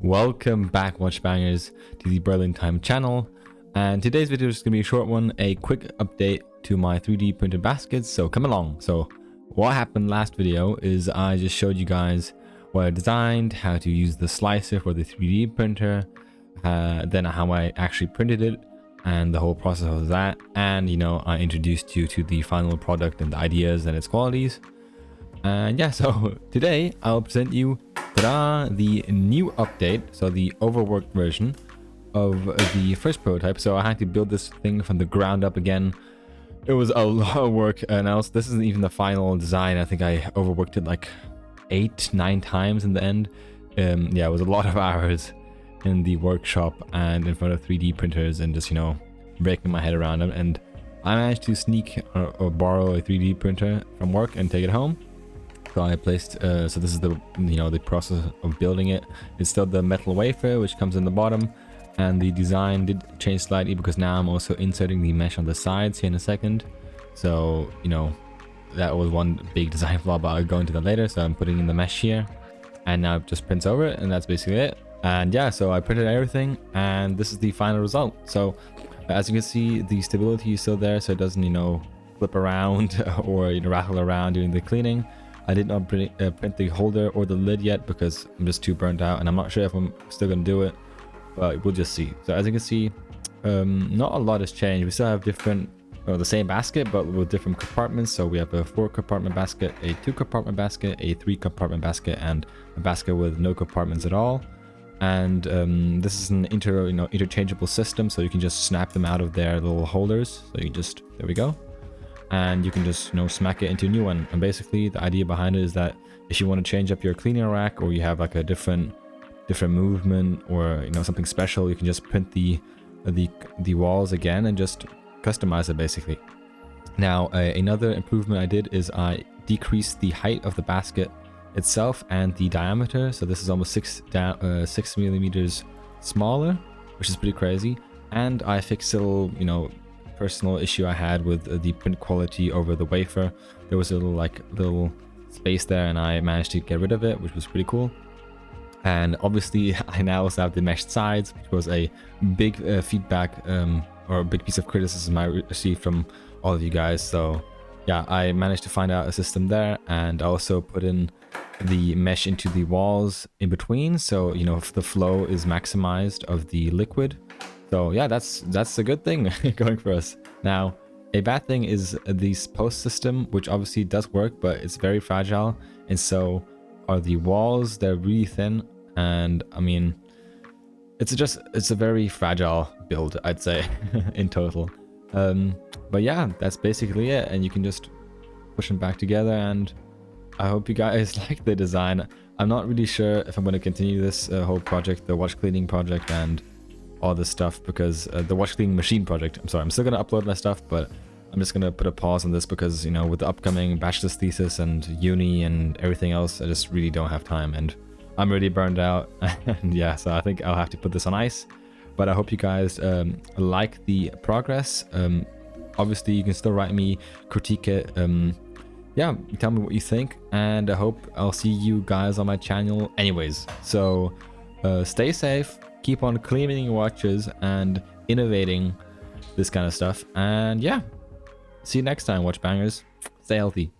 Welcome back, Watchbangers, to the Berlin Time channel. And today's video is going to be a short one, a quick update to my 3D printed baskets. So come along. So what happened last video is I just showed you guys what I designed, how to use the slicer for the 3D printer, then how I actually printed it, and the whole process of that. And I introduced you to the final product and the ideas and its qualities. And yeah, so today I'll present you the new update, so the overworked version of the first prototype. So I had to build this thing from the ground up again. It was a lot of work, and this isn't even the final design. I think I overworked it like 8-9 times in the end. Yeah, it was a lot of hours in the workshop and in front of 3D printers and just breaking my head around them. And I managed to sneak or borrow a 3D printer from work and take it home. So I placed so this is the the process of building it. It's still the metal wafer which comes in the bottom, and the design did change slightly because now I'm also inserting the mesh on the sides here in a second. So that was one big design flaw, but I'll go into that later. So I'm putting in the mesh here, and now it just prints over it, and that's basically it. And yeah, so I printed everything, and this is the final result. So as you can see, the stability is still there, so it doesn't flip around or rattle around during the cleaning. I did not print the holder or the lid yet because I'm just too burnt out, and I'm not sure if I'm still going to do it, but we'll just see. So as you can see, not a lot has changed. We still have the same basket, but with different compartments. So we have a 4-compartment basket, a 2-compartment basket, a 3-compartment basket, and a basket with no compartments at all. And this is an interchangeable system, so you can just snap them out of their little holders. So you just, there we go. And you can just smack it into a new one. And basically the idea behind it is that if you want to change up your cleaning rack, or you have like a different movement, or something special, you can just print the walls again and just customize it basically. Now another improvement I did is I decreased the height of the basket itself and the diameter. So this is almost 6 millimeters smaller, which is pretty crazy. And I fixed a little personal issue I had with the print quality over the wafer. There was a little space there, and I managed to get rid of it, which was pretty cool. And obviously I now also have the meshed sides, which was a big feedback or a big piece of criticism I received from all of you guys. So yeah, I managed to find out a system there, and I also put in the mesh into the walls in between, so if the flow is maximized of the liquid. So yeah, that's a good thing going for us. Now, a bad thing is this post system, which obviously does work, but it's very fragile, and so are the walls. They're really thin, and I mean, it's a very fragile build, I'd say, in total. But yeah, that's basically it, and you can just push them back together, and I hope you guys like the design. I'm not really sure if I'm going to continue this whole project, the watch cleaning project, and all this stuff, because the watch cleaning machine project, I'm still going to upload my stuff, but I'm just going to put a pause on this because with the upcoming bachelor's thesis and uni and everything else, I just really don't have time, and I'm really burned out. And yeah, so I think I'll have to put this on ice. But I hope you guys like the progress. Obviously you can still write me, critique it, yeah, tell me what you think, and I hope I'll see you guys on my channel anyways. So stay safe, keep on cleaning your watches and innovating this kind of stuff, and yeah, see you next time, Watchbangers. Stay healthy.